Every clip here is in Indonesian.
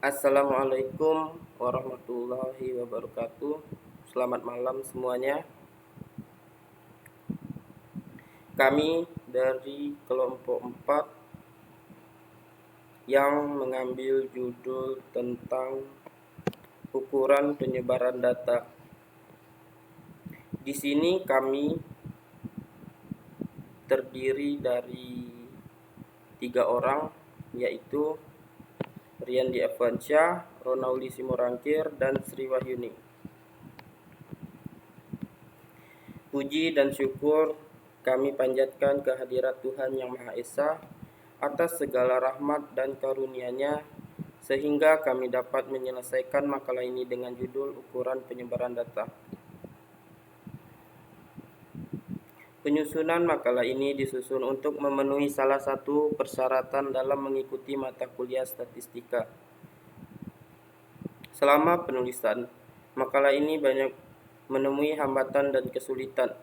Assalamualaikum warahmatullahi wabarakatuh. Selamat malam semuanya. Kami dari kelompok 4 yang mengambil judul tentang ukuran penyebaran data. Di sini kami terdiri dari 3 orang, yaitu Riyandi Evansyah, Ronauli Simorangkir, dan Sri Wahyuni. Puji dan syukur kami panjatkan kehadirat Tuhan Yang Maha Esa atas segala rahmat dan karunia-Nya sehingga kami dapat menyelesaikan makalah ini dengan judul ukuran penyebaran data. Penyusunan makalah ini disusun untuk memenuhi salah satu persyaratan dalam mengikuti mata kuliah statistika. Selama penulisan, makalah ini banyak menemui hambatan dan kesulitan.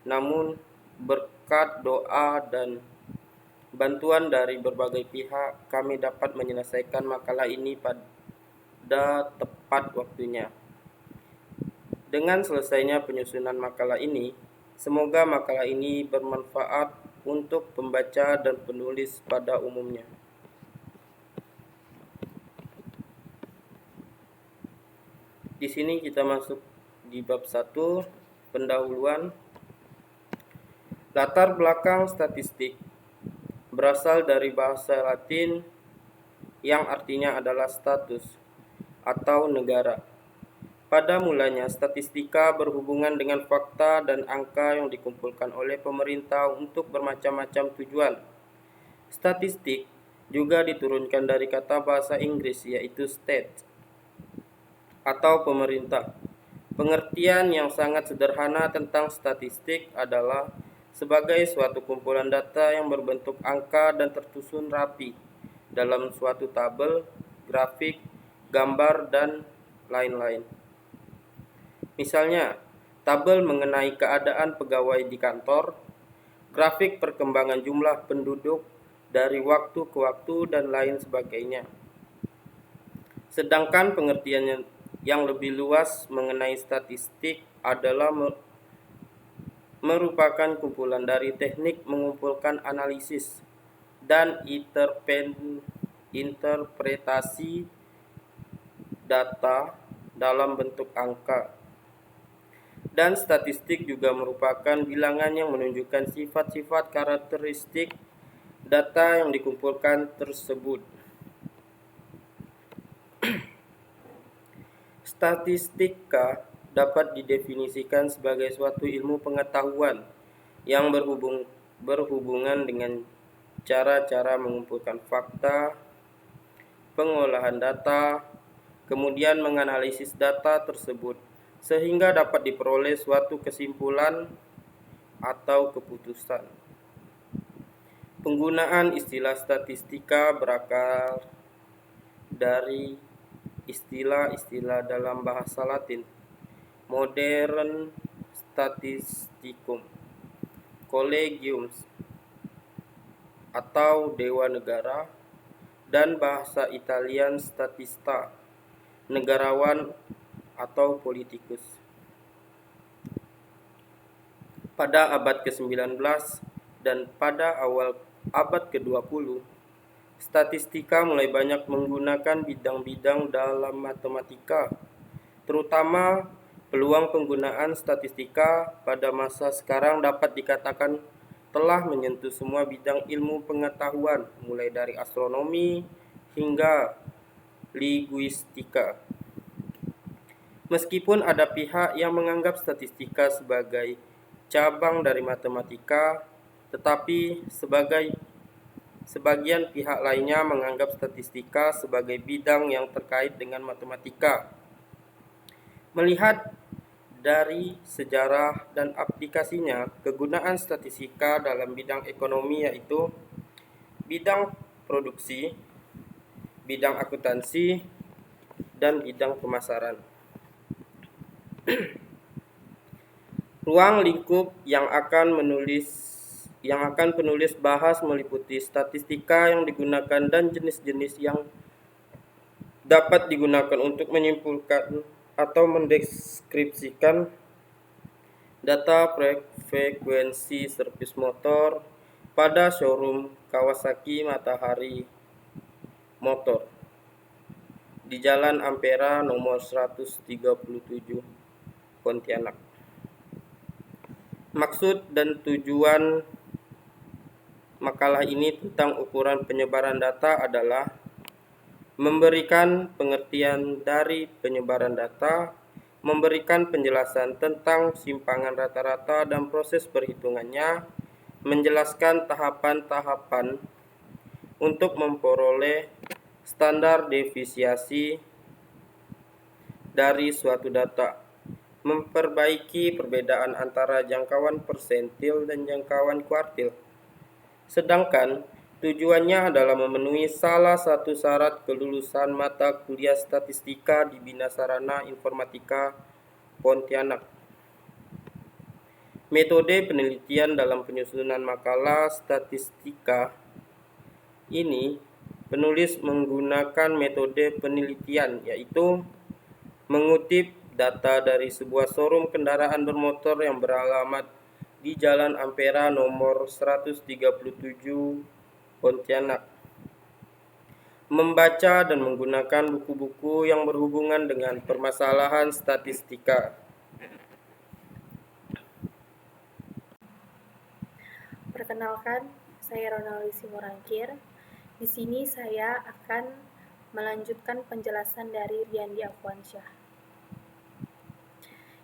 Namun, berkat doa dan bantuan dari berbagai pihak, kami dapat menyelesaikan makalah ini pada tepat waktunya. Dengan selesainya penyusunan makalah ini, semoga makalah ini bermanfaat untuk pembaca dan penulis pada umumnya. Di sini kita masuk di bab 1, pendahuluan. Latar belakang statistik berasal dari bahasa Latin yang artinya adalah status atau negara. Pada mulanya, statistika berhubungan dengan fakta dan angka yang dikumpulkan oleh pemerintah untuk bermacam-macam tujuan. Statistik juga diturunkan dari kata bahasa Inggris yaitu state atau pemerintah. Pengertian yang sangat sederhana tentang statistik adalah sebagai suatu kumpulan data yang berbentuk angka dan tersusun rapi dalam suatu tabel, grafik, gambar, dan lain-lain. Misalnya, tabel mengenai keadaan pegawai di kantor, grafik perkembangan jumlah penduduk dari waktu ke waktu, dan lain sebagainya. Sedangkan pengertian yang lebih luas mengenai statistik adalah merupakan kumpulan dari teknik mengumpulkan analisis dan interpretasi data dalam bentuk angka. Dan statistik juga merupakan bilangan yang menunjukkan sifat-sifat karakteristik data yang dikumpulkan tersebut. Statistika dapat didefinisikan sebagai suatu ilmu pengetahuan yang berhubungan dengan cara-cara mengumpulkan fakta, pengolahan data, kemudian menganalisis data tersebut sehingga dapat diperoleh suatu kesimpulan atau keputusan. Penggunaan istilah statistika berakar dari istilah-istilah dalam bahasa Latin, modern statisticum, collegium atau dewa negara, dan bahasa Italian statista, negarawan atau politikus. Pada abad ke-19 dan pada awal abad ke-20, statistika mulai banyak menggunakan bidang-bidang dalam matematika, terutama peluang penggunaan statistika pada masa sekarang dapat dikatakan telah menyentuh semua bidang ilmu pengetahuan, mulai dari astronomi hingga linguistika. Meskipun ada pihak yang menganggap statistika sebagai cabang dari matematika, tetapi sebagian pihak lainnya menganggap statistika sebagai bidang yang terkait dengan matematika. Melihat dari sejarah dan aplikasinya, kegunaan statistika dalam bidang ekonomi yaitu bidang produksi, bidang akuntansi, dan bidang pemasaran. Ruang lingkup yang akan penulis bahas meliputi statistika yang digunakan dan jenis-jenis yang dapat digunakan untuk menyimpulkan atau mendeskripsikan data frekuensi servis motor pada showroom Kawasaki Matahari Motor di Jalan Ampera nomor 137 Pontianak. Maksud dan tujuan makalah ini tentang ukuran penyebaran data adalah memberikan pengertian dari penyebaran data, memberikan penjelasan tentang simpangan rata-rata dan proses perhitungannya, menjelaskan tahapan-tahapan untuk memperoleh standar deviasi dari suatu data, memperbaiki perbedaan antara jangkauan persentil dan jangkauan kuartil. Sedangkan tujuannya adalah memenuhi salah satu syarat kelulusan mata kuliah statistika di Bina Sarana Informatika Pontianak. Metode penelitian dalam penyusunan makalah statistika ini, penulis menggunakan metode penelitian, yaitu mengutip data dari sebuah showroom kendaraan bermotor yang beralamat di Jalan Ampera nomor 137 Pontianak, membaca dan menggunakan buku-buku yang berhubungan dengan permasalahan statistika. Perkenalkan, saya Ronaldi Simorangkir. Di sini saya akan melanjutkan penjelasan dari Riyandi Afwansyah.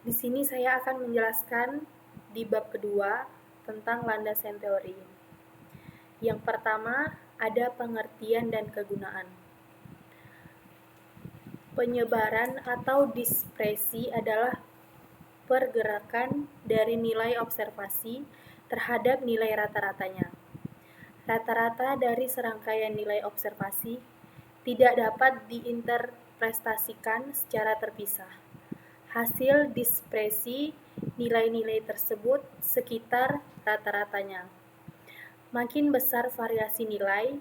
Di sini saya akan menjelaskan di bab kedua tentang landasan teori. Yang pertama, ada pengertian dan kegunaan. Penyebaran atau dispersi adalah pergerakan dari nilai observasi terhadap nilai rata-ratanya. Rata-rata dari serangkaian nilai observasi tidak dapat diinterpretasikan secara terpisah. Hasil dispersi nilai-nilai tersebut sekitar rata-ratanya. Makin besar variasi nilai,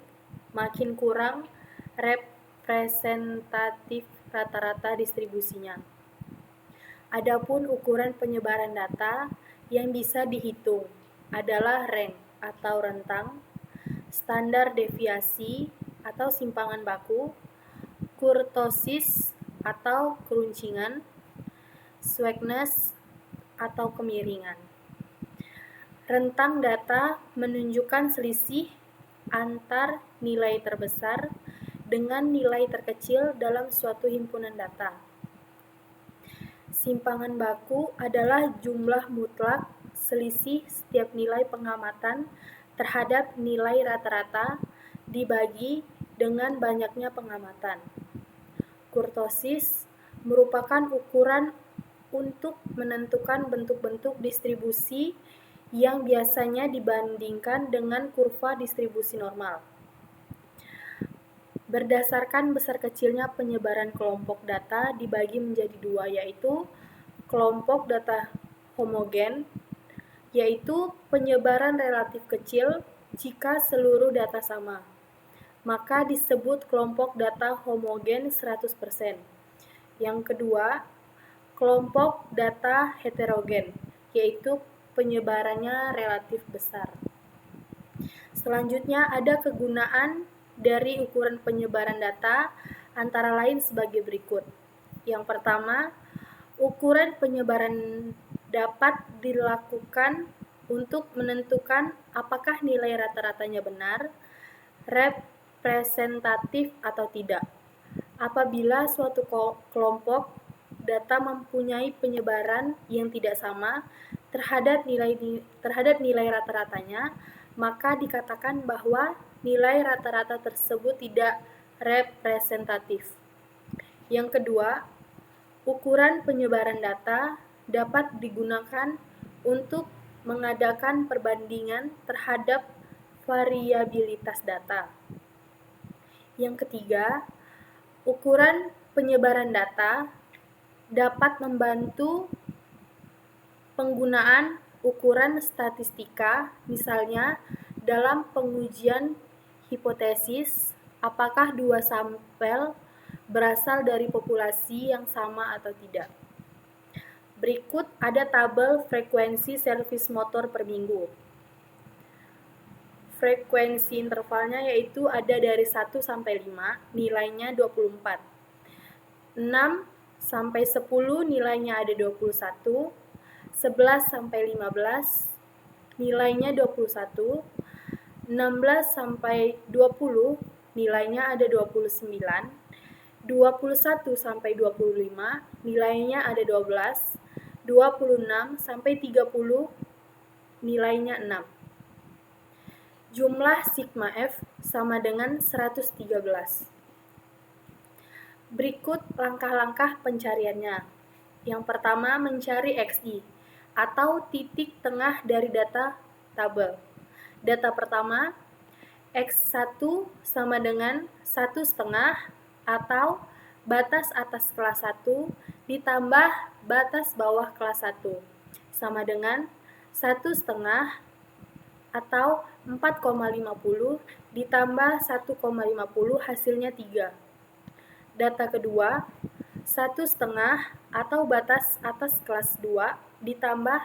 makin kurang representatif rata-rata distribusinya. Adapun ukuran penyebaran data yang bisa dihitung adalah rank atau rentang, standar deviasi atau simpangan baku, kurtosis atau keruncingan, swagness atau kemiringan. Rentang data menunjukkan selisih antar nilai terbesar dengan nilai terkecil dalam suatu himpunan data. Simpangan baku adalah jumlah mutlak selisih setiap nilai pengamatan terhadap nilai rata-rata dibagi dengan banyaknya pengamatan. Kurtosis merupakan ukuran untuk menentukan bentuk-bentuk distribusi yang biasanya dibandingkan dengan kurva distribusi normal. Berdasarkan besar kecilnya penyebaran kelompok data dibagi menjadi dua, yaitu kelompok data homogen, yaitu penyebaran relatif kecil jika seluruh data sama, maka disebut kelompok data homogen 100%. Yang kedua, kelompok data heterogen, yaitu penyebarannya relatif besar. Selanjutnya ada kegunaan dari ukuran penyebaran data antara lain sebagai berikut. Yang pertama, ukuran penyebaran dapat dilakukan untuk menentukan apakah nilai rata-ratanya benar, representatif atau tidak. Apabila suatu kelompok data mempunyai penyebaran yang tidak sama terhadap nilai rata-ratanya, maka dikatakan bahwa nilai rata-rata tersebut tidak representatif. Yang kedua, ukuran penyebaran data dapat digunakan untuk mengadakan perbandingan terhadap variabilitas data. Yang ketiga, ukuran penyebaran data dapat membantu penggunaan ukuran statistika, misalnya dalam pengujian hipotesis, apakah dua sampel berasal dari populasi yang sama atau tidak. Berikut ada tabel frekuensi servis motor per minggu. Frekuensi intervalnya yaitu ada dari 1 sampai 5, nilainya 24. 6 sampai 10 nilainya ada 21. 11 sampai 15 nilainya 21. 16 sampai 20 nilainya ada 29. 21 sampai 25 nilainya ada 12. 26 sampai 30 nilainya 6. Jumlah sigma F sama dengan 113. Berikut langkah-langkah pencariannya. Yang pertama, mencari XI atau titik tengah dari data tabel. Data pertama, X1 sama dengan 1,5 atau batas atas kelas 1 ditambah batas bawah kelas 1 sama dengan 1,5 atau 4,50 ditambah 1,50 hasilnya 3. Data kedua, 1,5 atau batas atas kelas 2 ditambah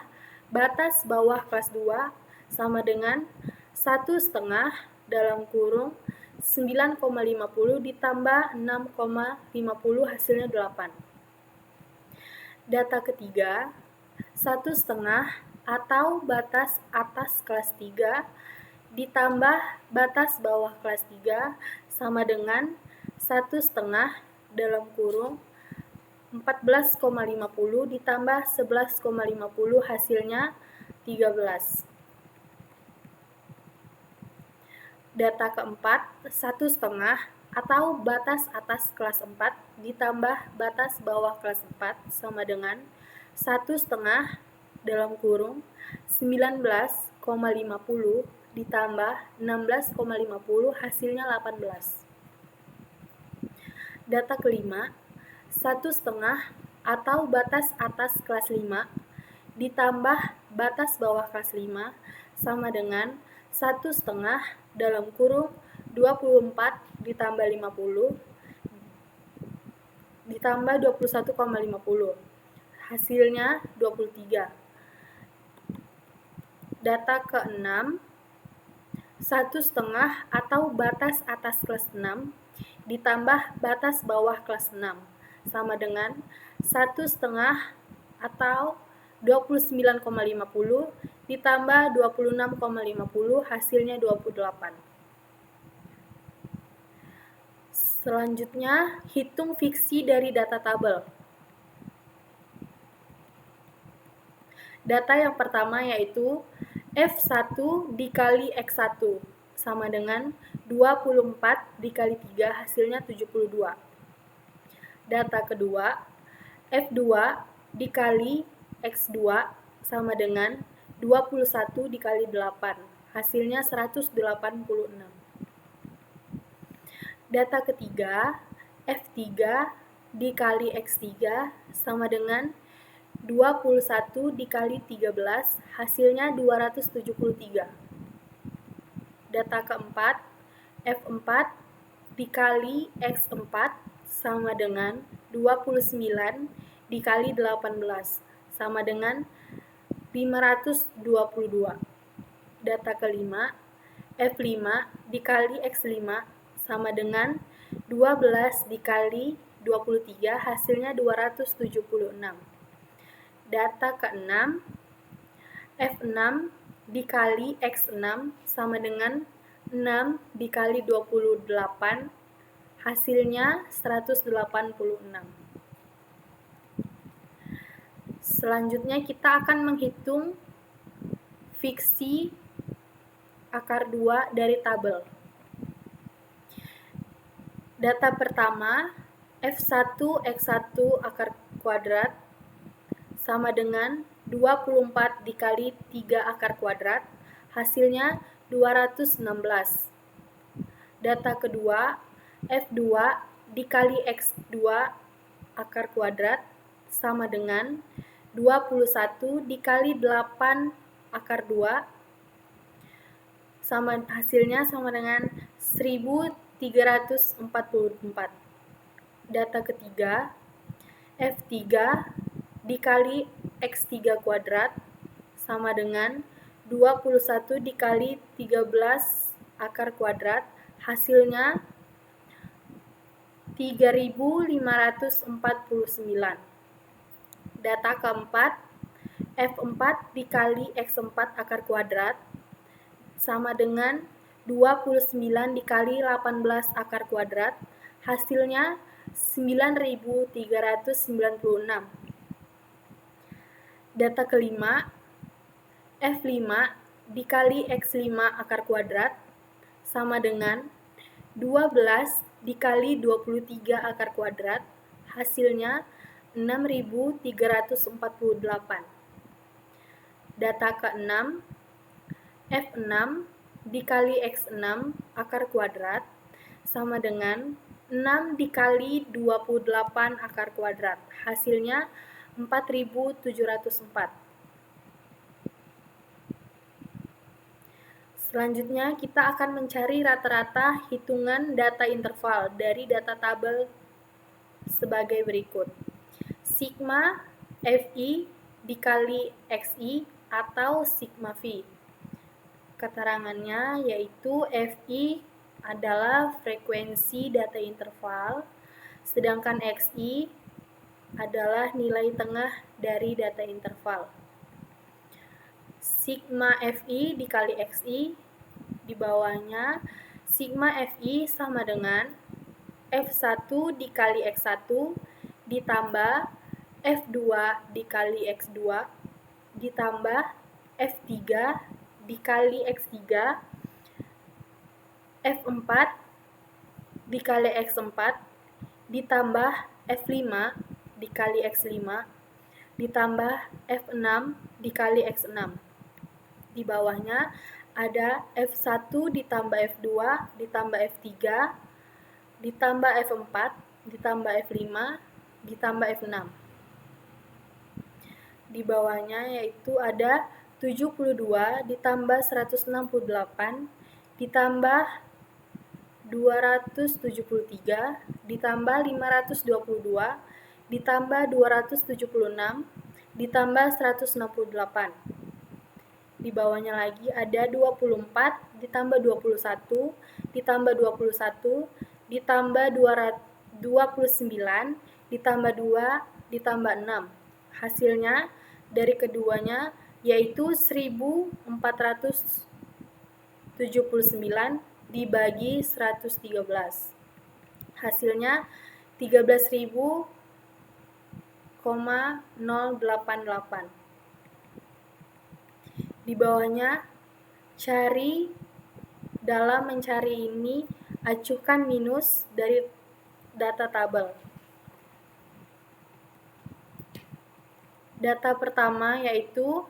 batas bawah kelas 2 sama dengan 1,5 dalam kurung 9,50 ditambah 6,50 hasilnya 8. Data ketiga, 1,5 atau batas atas kelas 3 ditambah batas bawah kelas 3 sama dengan 1,5 dalam kurung 14,50 ditambah 11,50 hasilnya 13. Data keempat, 1,5 atau batas atas kelas 4 ditambah batas bawah kelas 4 sama dengan 1,5 dalam kurung 19,50 ditambah 16,50 hasilnya 18. Data kelima, 1,5 atau batas atas kelas 5 ditambah batas bawah kelas 5 sama dengan 1,5 dalam kurung 24 ditambah 50 ditambah 21,50 hasilnya 23. Data ke-6, 1,5 atau batas atas kelas 6 ditambah batas bawah kelas 6 sama dengan 1,5 atau 29,50 ditambah 26,50 hasilnya 28. Selanjutnya, hitung fiksi dari data tabel. Data yang pertama yaitu F1 dikali X1 sama dengan 24 dikali 3 hasilnya 72. Data kedua, F2 dikali X2 sama dengan 21 dikali 8 hasilnya 186. Data ketiga, F3 dikali X3 sama dengan 21 dikali 13 hasilnya 273. Data keempat, F4 dikali X4 sama dengan 29 dikali 18 sama dengan 522. Data kelima, F5 dikali X5 sama dengan 12 dikali 23 hasilnya 276. Data ke-6, F6 dikali X6 sama dengan 6 dikali 28 hasilnya 186. Selanjutnya kita akan menghitung fiksi akar 2 dari tabel. Data pertama, F1 X1 akar kuadrat sama dengan 24 dikali 3 akar kuadrat, hasilnya 216. Data kedua, F2 dikali X2 akar kuadrat sama dengan 21 dikali 8 akar 2 hasilnya sama dengan 1344. Data ketiga, F3 dikali X3 kuadrat sama dengan 21 dikali 13 akar kuadrat, hasilnya 3549. Data keempat, F4 dikali X4 akar kuadrat sama dengan 29 dikali 18 akar kuadrat, hasilnya 9396. Data kelima, F5 dikali X5 akar kuadrat sama dengan 12 dikali 23 akar kuadrat, hasilnya 6348. Data keenam, F6 dikali X6 akar kuadrat sama dengan 6 dikali 28 akar kuadrat, hasilnya 4704. Selanjutnya kita akan mencari rata-rata hitungan data interval dari data tabel sebagai berikut. Sigma Fi dikali Xi atau sigma V. Keterangannya yaitu Fi adalah frekuensi data interval, sedangkan Xi adalah nilai tengah dari data interval. Sigma Fi dikali Xi, di bawahnya sigma Fi sama dengan F1 dikali X1 ditambah F2 dikali X2 ditambah F3 dikali X3, F4 dikali X4 ditambah F5 dikali X5 ditambah F6 dikali X6. Di bawahnya ada F1 ditambah F2 ditambah F3 ditambah F4 ditambah F5 ditambah F6. Di bawahnya yaitu ada 72 ditambah 168 ditambah 273 ditambah 522 ditambah 276 ditambah 168. Di bawahnya lagi ada 24 ditambah 21 ditambah 21 ditambah 29 ditambah 2 ditambah 6. Hasilnya dari keduanya yaitu 1479 dibagi 113. Hasilnya 13.088. Di bawahnya dalam mencari ini acukan minus dari data tabel. Data pertama yaitu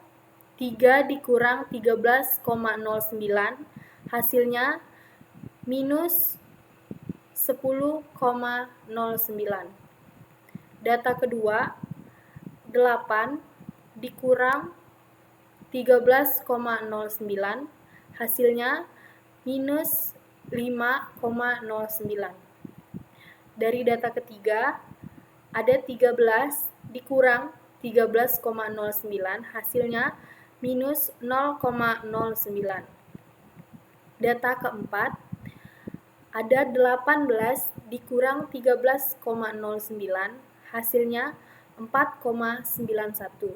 3 dikurang 13,09, hasilnya minus 10,09. Data kedua, 8 dikurang 13,09, hasilnya minus 5,09. Dari data ketiga, ada 13 dikurang 13,09, hasilnya minus 0,09. Data keempat, ada 18 dikurang 13,09, hasilnya 4,91.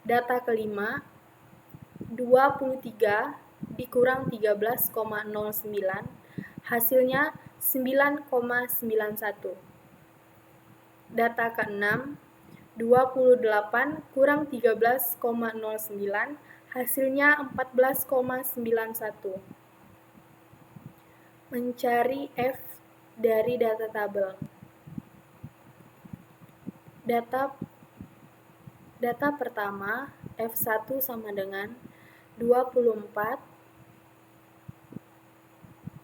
Data kelima, 23 dikurang 13,09, hasilnya 9,91. Data keenam, 28 kurang 13,09, hasilnya 14,91. Mencari F dari data tabel. Data pertama, F1 sama dengan 24,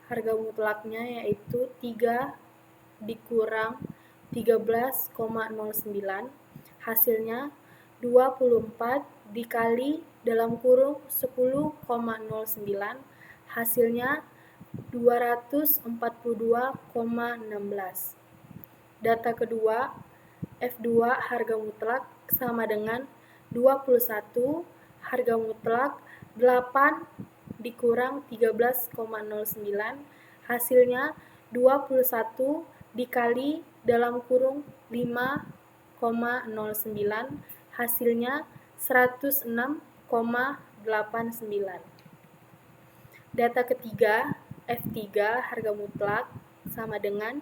harga mutlaknya yaitu 3 dikurang 13,09, hasilnya 24 dikali dalam kurung 10,09, hasilnya 242,16. Data kedua, F2 harga mutlak sama dengan 21 harga mutlak 8 dikurang 13,09, hasilnya 21 dikali dalam kurung 5,09, hasilnya 106,89. Data ketiga, F3 harga mutlak sama dengan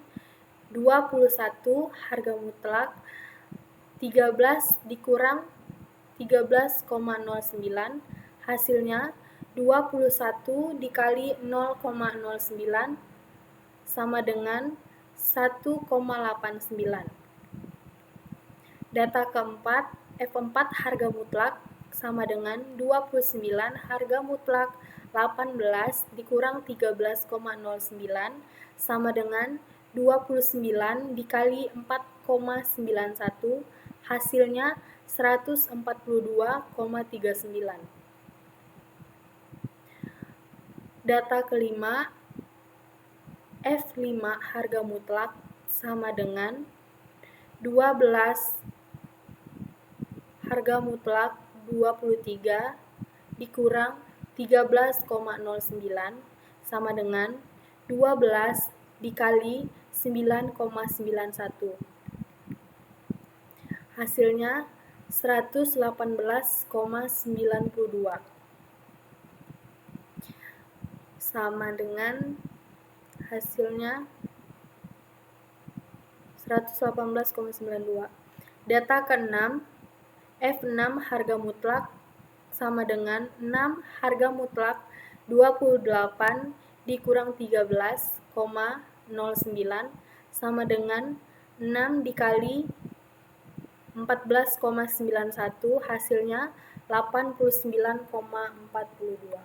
21 harga mutlak 13 dikurang 13,09, hasilnya 21 dikali 0,09 sama dengan 1,89. Data keempat, F4 harga mutlak sama dengan 29 harga mutlak 18 dikurang 13,09 sama dengan 29 dikali 4,91, hasilnya 142,39. Data kelima, F5 harga mutlak sama dengan 12 harga mutlak 23 dikurang 13,09 sama dengan 12 dikali 9,91. Hasilnya 118,92 sama dengan hasilnya 118,92. Data ke-6, F6 harga mutlak sama dengan 6 harga mutlak 28 dikurang 13,09 sama dengan 6 dikali 14,91, hasilnya 89,42.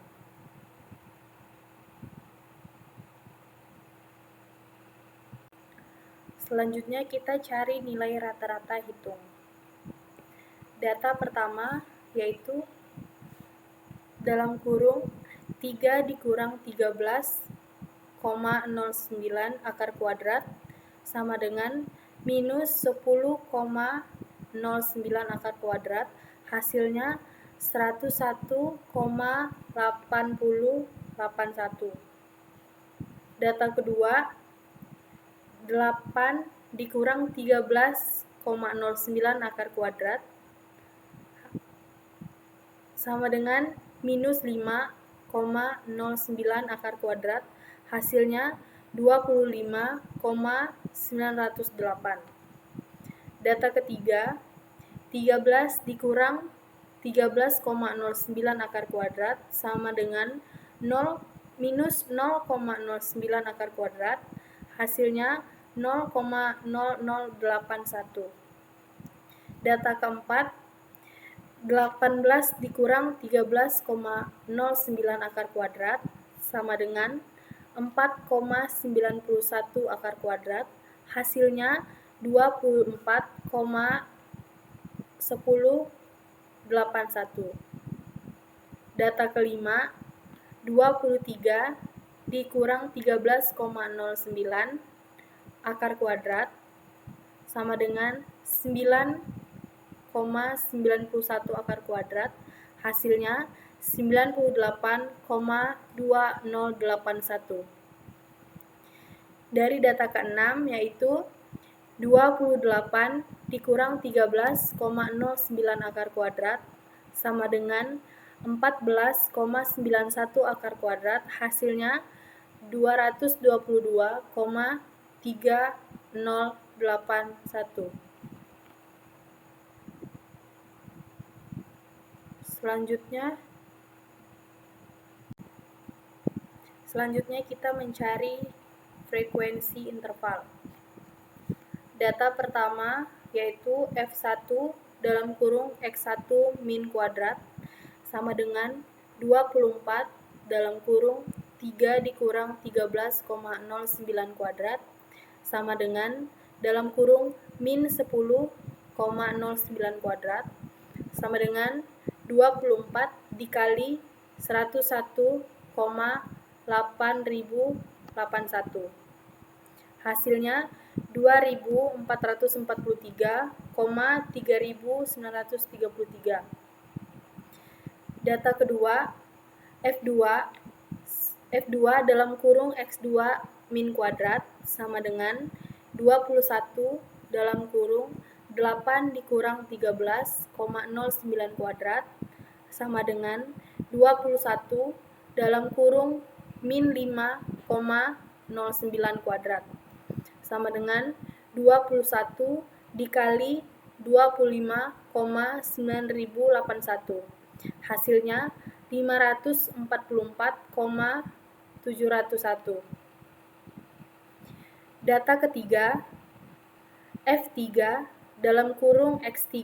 Selanjutnya kita cari nilai rata-rata hitung. Data pertama yaitu dalam kurung 3 dikurang 13,09 akar kuadrat sama dengan minus 10,09 akar kuadrat, hasilnya 101,8081. Data kedua, 8 dikurang 13,09 akar kuadrat sama dengan minus 5,09 akar kuadrat, hasilnya 25,908. Data ketiga, 13 dikurang 13,09 akar kuadrat sama dengan minus 0,09 akar kuadrat, hasilnya 0,0081. Data keempat, 18 dikurang 13,09 akar kuadrat sama dengan 4,91 akar kuadrat, hasilnya 24,1081. Data kelima, 23 dikurang 13,09 akar kuadrat sama dengan 9,91 akar kuadrat, hasilnya 98,2081. Dari data ke-6 yaitu 28 dikurang 13,09 akar kuadrat sama dengan 14,91 akar kuadrat, hasilnya 222,3081. Selanjutnya kita mencari frekuensi interval. Data pertama yaitu F1 dalam kurung X1 min kuadrat sama dengan 24 dalam kurung 3 dikurang 13,09 kuadrat sama dengan dalam kurung min 10 kuadrat sama dengan 24 dikali 101,8081. Hasilnya 2443,3933. Data kedua, F2 dalam kurung X2 min kuadrat sama dengan 21 dalam kurung 8 dikurang 13,09 kuadrat sama dengan 21 dalam kurung min 5,09 kuadrat sama dengan 21 dikali 25,9081. Hasilnya 544,701. Data ketiga, F3 dalam kurung X3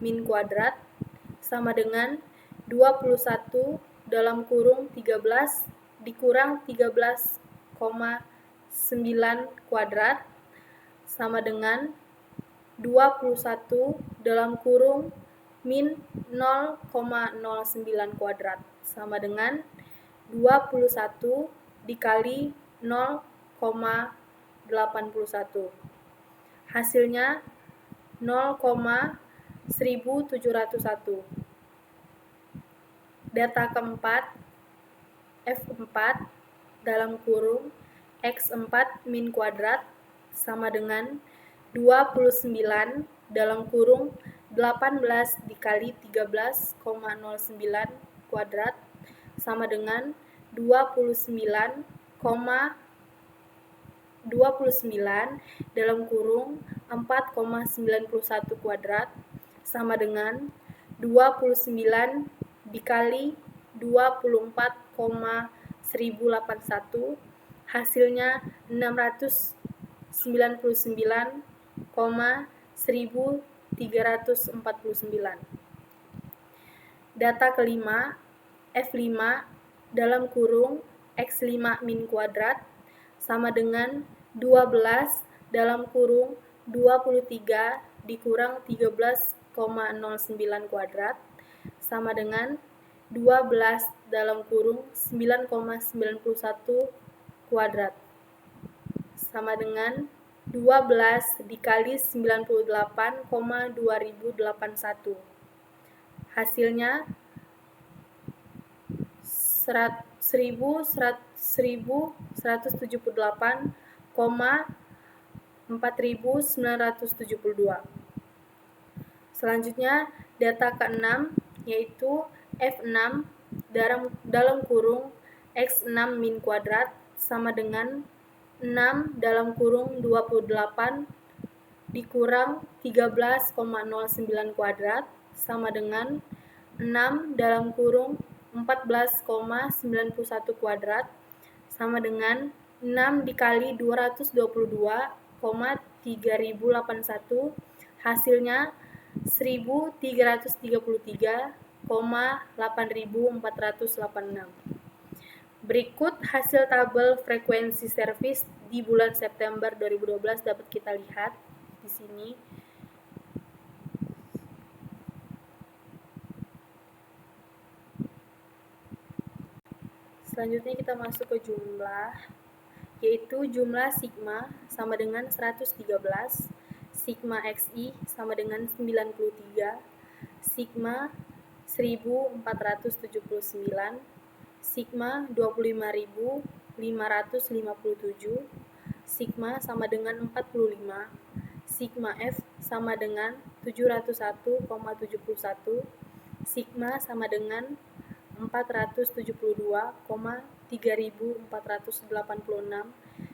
min kuadrat sama dengan 21 dalam kurung 13 dikurang 13,9 kuadrat sama dengan 21 dalam kurung min 0,09 kuadrat sama dengan 21 dikali 0,81. Hasilnya 0,1701. Data keempat, F4 dalam kurung X4 min kuadrat sama dengan 29 dalam kurung 18 dikali 13,09 kuadrat sama dengan 29 dalam kurung 4,91 kuadrat sama dengan 29 dikali 24,1081. Hasilnya 699,1349. Data kelima, F5 dalam kurung X5 min kuadrat sama dengan 12 dalam kurung 23 dikurang 13,09 kuadrat sama dengan 12 dalam kurung 9,91 kuadrat sama dengan 12 dikali 98,2081. Hasilnya 1178,4972. Selanjutnya data ke-6 yaitu F6 dalam kurung X6 min kuadrat sama dengan 6 dalam kurung 28 dikurang 13,09 kuadrat sama dengan 6 dalam kurung 14,91 kuadrat sama dengan 6 dikali 222,3081. Hasilnya 1333,8486. Berikut hasil tabel frekuensi servis di bulan September 2012 dapat kita lihat di sini. Selanjutnya kita masuk ke jumlah, yaitu jumlah sigma sama dengan 113, sigma xi sama dengan 93, sigma 1479, sigma 25.557, sigma sama dengan 45, sigma f sama dengan 701,71, sigma sama dengan 472,3486,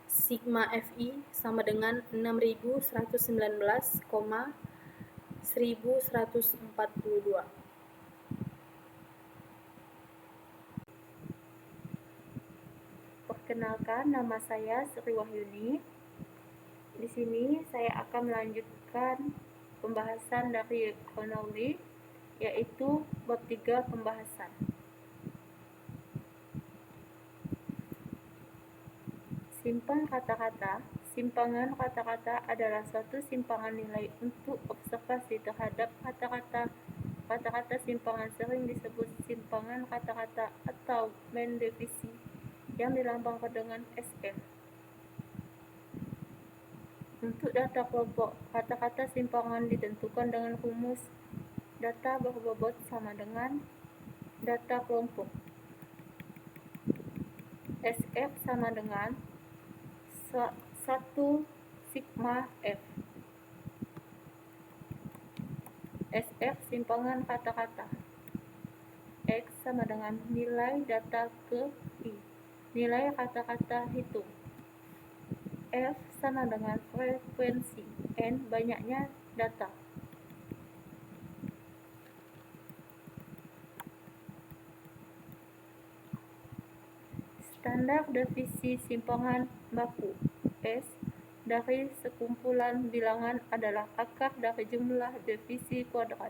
sigma fi sama dengan 6119,1142. Perkenalkan, nama saya Sri Wahyuni. Di sini saya akan melanjutkan pembahasan dari kronologi, yaitu bab 3 pembahasan. Simpan kata-kata simpangan kata-kata adalah suatu simpangan nilai untuk observasi terhadap kata-kata. Kata-kata simpangan sering disebut simpangan kata-kata atau main divisi yang dilambangkan dengan SF. Untuk data kelompok, kata-kata simpangan ditentukan dengan rumus data berbobot sama dengan data kelompok. SF sama dengan 1 sigma F. SF simpangan kata-kata. X sama dengan nilai data ke I, nilai kata-kata hitung. F sama dengan frekuensi, N banyaknya data. Standar divisi simpangan baku. S dari sekumpulan bilangan adalah akar dari jumlah divisi kuadrat.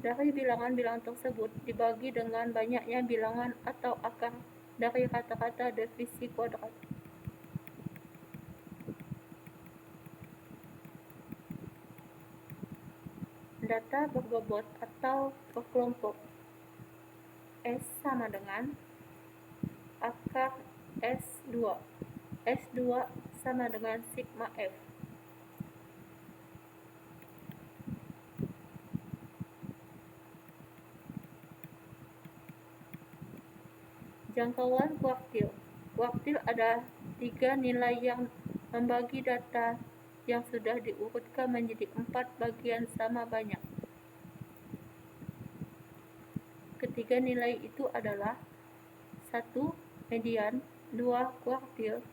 Dari bilangan-bilangan tersebut dibagi dengan banyaknya bilangan atau akar dari kata-kata divisi kuadrat. Data berbobot atau berkelompok. S sama dengan akar S2. S2 sama dengan sigma F. Jangkauan kuartil. Kuartil ada 3 nilai yang membagi data yang sudah diurutkan menjadi 4 bagian sama banyak. Ketiga nilai itu adalah 1. Median, 2. Kuartil.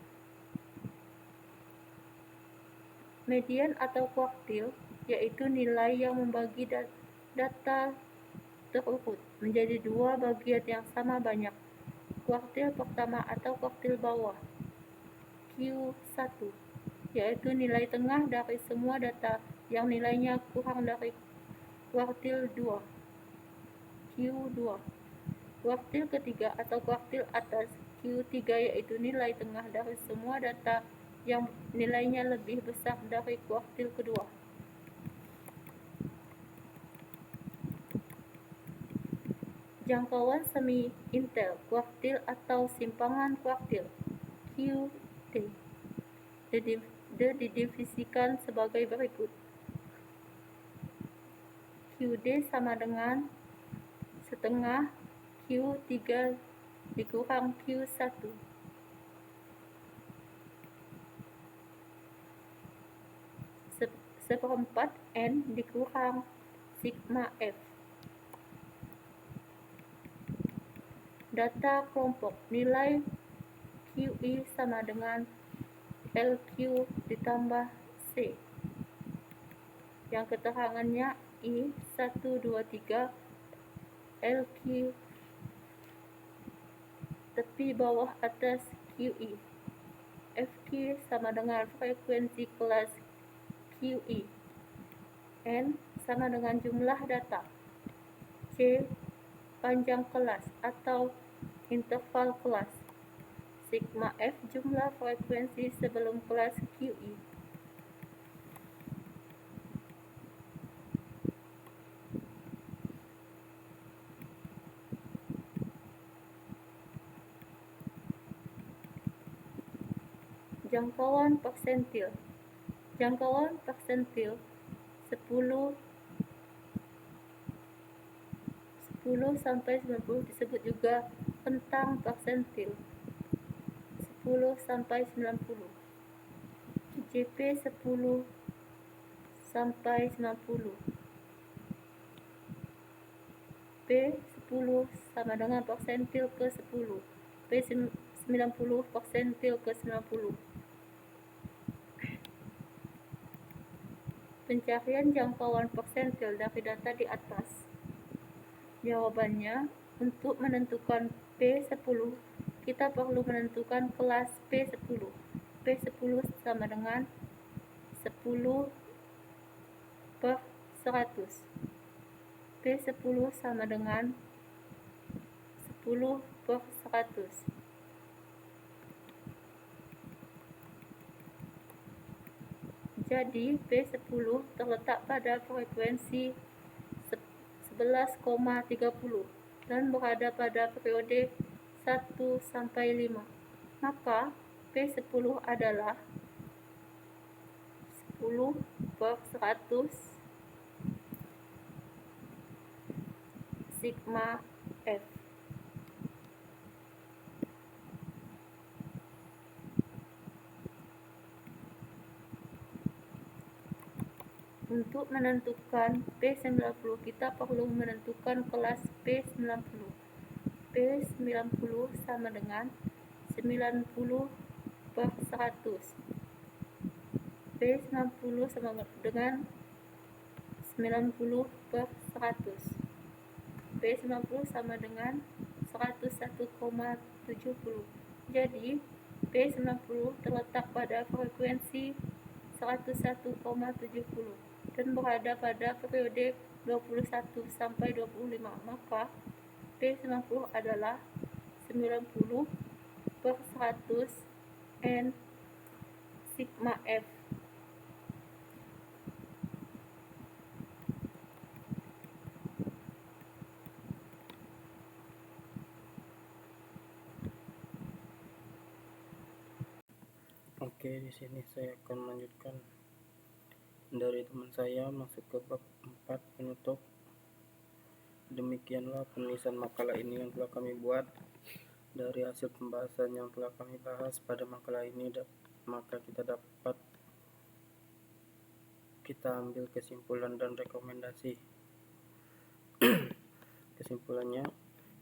Median atau kuartil yaitu nilai yang membagi data terurut menjadi 2 bagian yang sama banyak. Kuartil pertama atau kuartil bawah, Q1, yaitu nilai tengah dari semua data yang nilainya kurang dari kuartil 2, Q2. Kuartil ketiga atau kuartil atas, Q3, yaitu nilai tengah dari semua data yang nilainya lebih besar dari kuartil kedua. Jangkauan semi-intel kuartil atau simpangan kuartil, QD, didivisikan sebagai berikut. QD sama dengan setengah Q3 dikurang Q1. Seperempat N dikurang sigma F. Data kelompok. Nilai QI sama dengan LQ ditambah C, yang keterangannya I 1, 2, 3 LQ tepi bawah atas QI. FQ sama dengan frekuensi kelas QI. N sama dengan jumlah data. C panjang kelas atau interval kelas. Sigma F jumlah frekuensi sebelum kelas QI. Jangkauan persentil. Jangkauan persentil 10 sampai 90 disebut juga rentang persentil 10 sampai 90. JP 10 sampai 90. P 10 sama dengan persentil ke 10. P 90 persentil ke 90. Pencarian jangkauan persentil dari data di atas. Jawabannya, untuk menentukan P10, kita perlu menentukan kelas P10. P10 sama dengan 10 per 100. P10 sama dengan 10 per 100. Jadi P10 terletak pada frekuensi 11,30 dan berada pada periode 1 sampai 5. Maka P10 adalah 10/100 sigma F. Untuk menentukan P90, kita perlu menentukan kelas P90. P90 sama dengan 90/100. P90 sama dengan 90/100. P90 sama dengan 101,70. Jadi P90 terletak pada frekuensi 101,70 dan berada pada periode 21 sampai 25. Maka P90 adalah 90/100 N sigma F. Oke, di sini saya akan melanjutkan dari teman saya masuk ke bab 4 penutup. Demikianlah penulisan makalah ini yang telah kami buat. Dari hasil pembahasan yang telah kami bahas pada makalah ini, maka kita ambil kesimpulan dan rekomendasi. Kesimpulannya,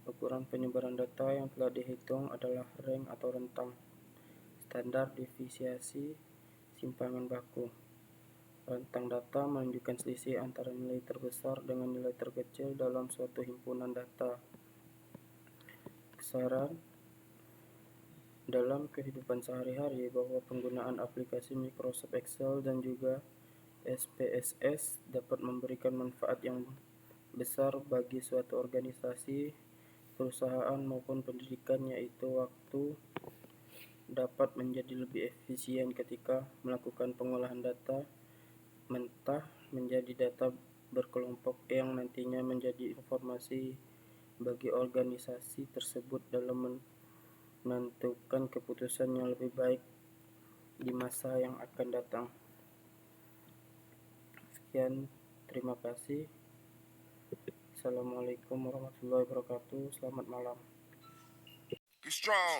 ukuran penyebaran data yang telah dihitung adalah range atau rentang standar deviasi simpangan baku. Rentang data menunjukkan selisih antara nilai terbesar dengan nilai terkecil dalam suatu himpunan data. Saran dalam kehidupan sehari-hari bahwa penggunaan aplikasi Microsoft Excel dan juga SPSS dapat memberikan manfaat yang besar bagi suatu organisasi, perusahaan maupun pendidikan, yaitu waktu dapat menjadi lebih efisien ketika melakukan pengolahan data mentah menjadi data berkelompok yang nantinya menjadi informasi bagi organisasi tersebut dalam menentukan keputusan yang lebih baik di masa yang akan datang. Sekian, terima kasih. Assalamualaikum warahmatullahi wabarakatuh. Selamat malam. Be strong.